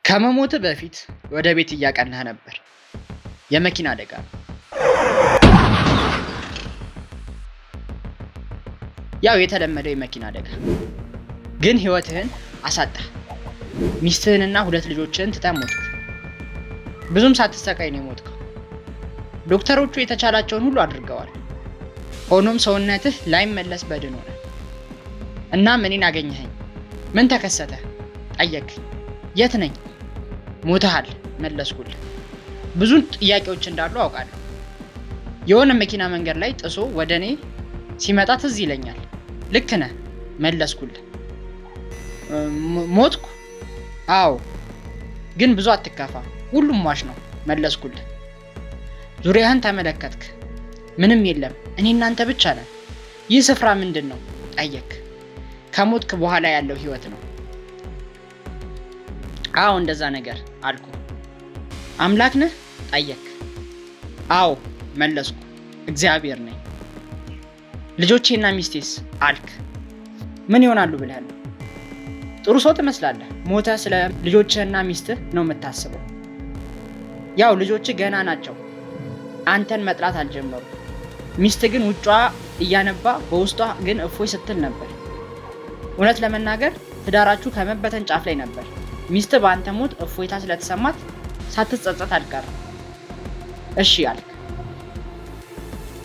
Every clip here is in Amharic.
ከመሞት በፊት ወደ ቤት እያቀናህ ነበር። የመኪና አደጋ ነው። ያው የተለመደው የመኪና አደጋ ግን ህይወትህን አሳጣህ። ሚስትህንና 2 ልጆችህን ትተህ ሞትክ። ብዙም ሳትሰቃይ ነው የሞትከው። ዶክተሮቹ የተቻላቸውን ሁሉ አድርገዋል። ሆኖም ሰውነትህ ላይመለስ በድን ሆነ። እናም እኔን አገኘኸኝ። ምን ተከሰተ ጠየቅኝ። የት ነኝ? ሞተሃል መለስኩልህ። ብዙ ጥያቄዎች እንዳሉ አውቃለሁ። የሆነ መኪና መንገድ ላይ ጥሶ ወደ እኔ ሲመጣ ትዝ ይለኛል። ልክ ነህ መለስኩልህ። ሞትኩ? አዎ፣ ግን ብዙ አትከፋ፣ ሁሉም ዋሽ ነው መለስኩልህ። ዙሪያህን ተመለከትክ። ምንም የለም፣ እኔ እናንተ ብቻ ነን። ይህ ስፍራ ምንድን ነው ጠየቅ። ከሞትክ በኋላ ያለው ህይወት ነው። አዎ እንደዛ ነገር አልኩ። አምላክ ነህ ጠየቅ። አዎ መለስኩ፣ እግዚአብሔር ነኝ። ልጆቼና ሚስቴስ አልክ። ምን ይሆናሉ ብለህ ነው? ጥሩ ሰው ትመስላለህ። ሞተ ስለ ልጆችህና ሚስትህ ነው የምታስበው። ያው ልጆችህ ገና ናቸው፣ አንተን መጥላት አልጀመሩ። ሚስት ግን ውጯ እያነባ በውስጧ ግን እፎይ ስትል ነበር። እውነት ለመናገር ትዳራችሁ ከመበተን ጫፍ ላይ ነበር። ሚስት በአንተ ሞት እፎይታ ስለተሰማት ሳትጸጸት አልቀርም። እሺ አልክ።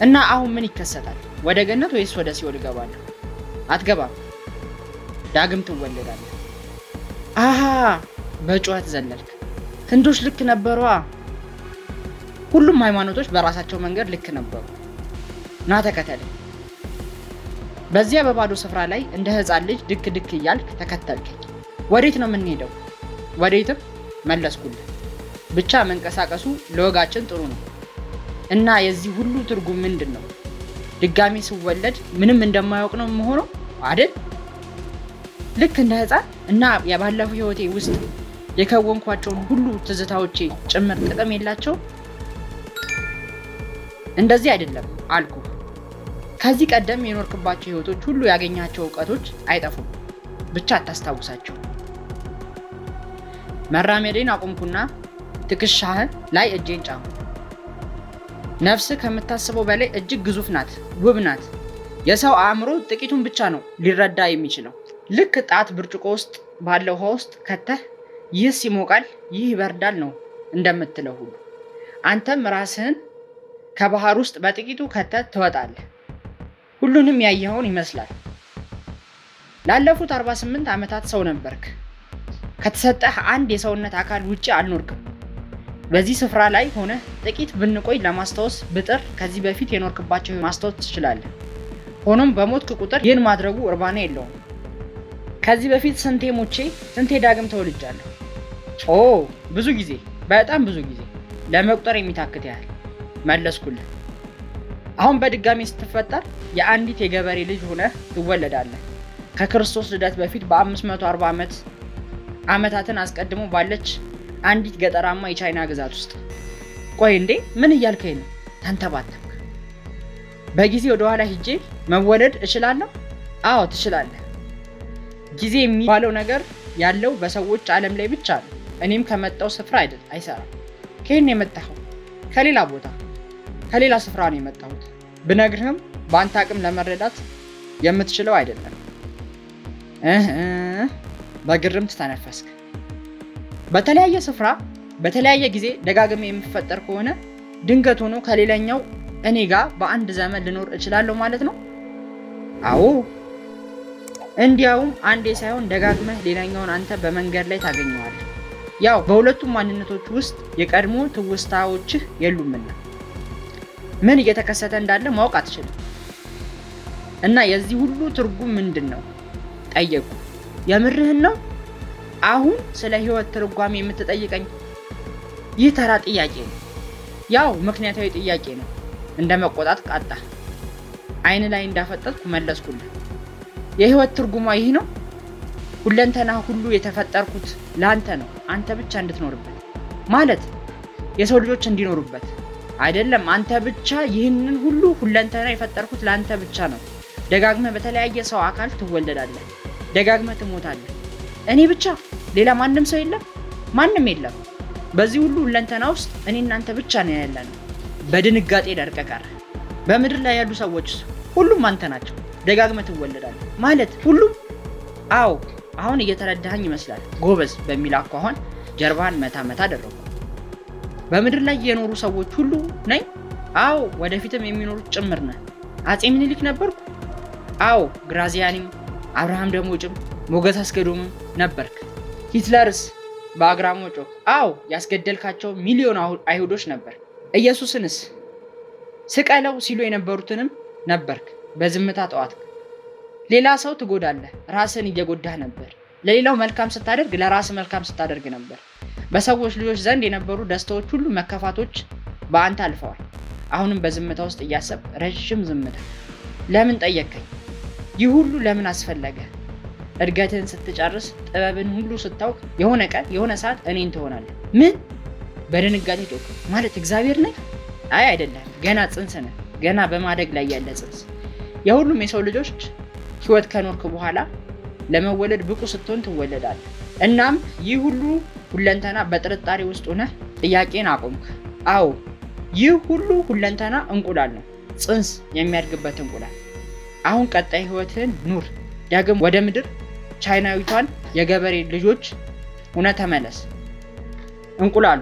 እና አሁን ምን ይከሰታል? ወደ ገነት ወይስ ወደ ሲኦል እገባለሁ? አትገባም፣ ዳግም ትወለዳለህ። አሃ፣ በጩኸት ዘለልክ። ህንዶች ልክ ነበሯ። ሁሉም ሃይማኖቶች በራሳቸው መንገድ ልክ ነበሩ። ና ተከተለኝ። በዚያ በባዶ ስፍራ ላይ እንደ ህፃን ልጅ ድክ ድክ እያልክ ተከተልከኝ። ወዴት ነው የምንሄደው? ወዴትም መለስኩልህ። ብቻ መንቀሳቀሱ ለወጋችን ጥሩ ነው። እና የዚህ ሁሉ ትርጉም ምንድን ነው? ድጋሚ ስወለድ ምንም እንደማያውቅ ነው የምሆነው አይደል? ልክ እንደ ህፃን እና የባለፈው ህይወቴ ውስጥ የከወንኳቸውን ሁሉ ትዝታዎቼ ጭምር ጥቅም የላቸው? እንደዚህ አይደለም አልኩ። ከዚህ ቀደም የኖርክባቸው ህይወቶች ሁሉ ያገኛቸው እውቀቶች አይጠፉም፣ ብቻ አታስታውሳቸው። መራመዴን አቆምኩና ትከሻህ ላይ እጄን ጫንኩ። ነፍስህ ከምታስበው በላይ እጅግ ግዙፍ ናት፣ ውብ ናት። የሰው አእምሮ ጥቂቱን ብቻ ነው ሊረዳ የሚችለው። ልክ ጣት ብርጭቆ ውስጥ ባለው ውሃ ውስጥ ከተህ ይህስ ይሞቃል፣ ይህ ይበርዳል ነው እንደምትለው ሁሉ አንተም ራስህን ከባህር ውስጥ በጥቂቱ ከተህ ትወጣለህ። ሁሉንም ያየኸውን ይመስላል። ላለፉት 48 ዓመታት ሰው ነበርክ። ከተሰጠህ አንድ የሰውነት አካል ውጪ አልኖርክም። በዚህ ስፍራ ላይ ሆነ ጥቂት ብንቆይ ለማስታወስ ብጥር ከዚህ በፊት የኖርክባቸው ማስታወስ ትችላለህ። ሆኖም በሞትክ ቁጥር ይህን ማድረጉ እርባና የለውም። ከዚህ በፊት ስንቴ ሞቼ ስንቴ ዳግም ተወልጃለሁ? ኦ ብዙ ጊዜ፣ በጣም ብዙ ጊዜ፣ ለመቁጠር የሚታክት ያህል መለስኩልህ። አሁን በድጋሚ ስትፈጠር የአንዲት የገበሬ ልጅ ሆነህ ትወለዳለህ። ከክርስቶስ ልደት በፊት በ540 ዓመታትን አስቀድሞ ባለች አንዲት ገጠራማ የቻይና ግዛት ውስጥ። ቆይ እንዴ ምን እያልከኝ ነው? ተንተባተብክ። በጊዜ ወደ ኋላ ሂጄ መወለድ እችላለሁ? አዎ ትችላለህ። ጊዜ የሚባለው ነገር ያለው በሰዎች ዓለም ላይ ብቻ ነው። እኔም ከመጣው ስፍራ አይሰራም። ከየት ነው የመጣኸው? ከሌላ ቦታ፣ ከሌላ ስፍራ ነው የመጣሁት። ብነግርህም በአንተ አቅም ለመረዳት የምትችለው አይደለም። በግርምት ተነፈስክ። በተለያየ ስፍራ በተለያየ ጊዜ ደጋግሜ የምፈጠር ከሆነ ድንገት ሆኖ ከሌላኛው እኔ ጋር በአንድ ዘመን ልኖር እችላለሁ ማለት ነው? አዎ፣ እንዲያውም አንዴ ሳይሆን ደጋግመህ ሌላኛውን አንተ በመንገድ ላይ ታገኘዋለህ። ያው በሁለቱም ማንነቶች ውስጥ የቀድሞ ትውስታዎችህ የሉምና ምን እየተከሰተ እንዳለ ማወቅ አትችልም። እና የዚህ ሁሉ ትርጉም ምንድን ነው ጠየቁ። የምርህን ነው? አሁን ስለ ህይወት ትርጓሜ የምትጠይቀኝ? ይህ ተራ ጥያቄ ነው። ያው ምክንያታዊ ጥያቄ ነው። እንደ መቆጣት ቃጣ። አይን ላይ እንዳፈጠጥኩ መለስኩልህ። የህይወት ትርጉሟ ይህ ነው። ሁለንተና ሁሉ የተፈጠርኩት ለአንተ ነው፣ አንተ ብቻ እንድትኖርበት ማለት የሰው ልጆች እንዲኖሩበት አይደለም። አንተ ብቻ። ይህንን ሁሉ ሁለንተና የፈጠርኩት ለአንተ ብቻ ነው። ደጋግመህ በተለያየ ሰው አካል ትወለዳለህ፣ ደጋግመህ ትሞታለህ። እኔ ብቻ? ሌላ ማንም ሰው የለም? ማንም የለም። በዚህ ሁሉ ሁለንተና ውስጥ እኔ እናንተ ብቻ ነው ያለነው። በድንጋጤ ደርቀ ቀረ። በምድር ላይ ያሉ ሰዎች ሁሉም አንተ ናቸው። ደጋግመህ ትወለዳለህ ማለት ሁሉም? አዎ፣ አሁን እየተረዳኸኝ ይመስላል ጎበዝ በሚል አኳኋን ጀርባህን መታ መታ አደረጉ። በምድር ላይ የኖሩ ሰዎች ሁሉ ነኝ? አዎ፣ ወደፊትም የሚኖሩት ጭምር ነህ። አፄ ምኒልክ ነበርኩ? አዎ፣ ግራዚያኒም፣ አብርሃም ደሞጭም፣ ሞገስ አስገዶምም ነበርክ። ሂትለርስ? በአግራሞት ጮክ። አዎ፣ ያስገደልካቸው ሚሊዮን አይሁዶች ነበር። ኢየሱስንስ? ስቀለው ሲሉ የነበሩትንም ነበርክ። በዝምታ ጠዋትክ። ሌላ ሰው ትጎዳለህ፣ ራስን እየጎዳህ ነበር። ለሌላው መልካም ስታደርግ ለራስ መልካም ስታደርግ ነበር። በሰዎች ልጆች ዘንድ የነበሩ ደስታዎች ሁሉ መከፋቶች በአንተ አልፈዋል። አሁንም በዝምታ ውስጥ እያሰብ ረዥም ዝምታ። ለምን ጠየቀኝ? ይህ ሁሉ ለምን አስፈለገ? እድገትን ስትጨርስ ጥበብን ሁሉ ስታውቅ የሆነ ቀን የሆነ ሰዓት እኔን ትሆናለህ። ምን? በድንጋጤ ጮክ። ማለት እግዚአብሔር ነህ? አይ አይደለም፣ ገና ጽንስ ነህ። ገና በማደግ ላይ ያለ ጽንስ። የሁሉም የሰው ልጆች ህይወት ከኖርክ በኋላ ለመወለድ ብቁ ስትሆን ትወለዳለህ። እናም ይህ ሁሉ ሁለንተና በጥርጣሬ ውስጥ ሆነህ ጥያቄን አቆምክ። አዎ፣ ይህ ሁሉ ሁለንተና እንቁላል ነው፣ ጽንስ የሚያድግበት እንቁላል። አሁን ቀጣይ ህይወትህን ኑር። ዳግም ወደ ምድር ቻይናዊቷን የገበሬ ልጆች ሆነ ተመለስ። እንቁላሉ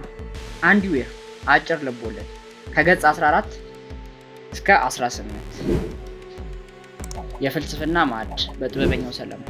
አንዲ ዌር አጭር ልቦለድ ከገጽ 14 እስከ 18። የፍልስፍና ማዕድ በጥበበኛው ሰለሞን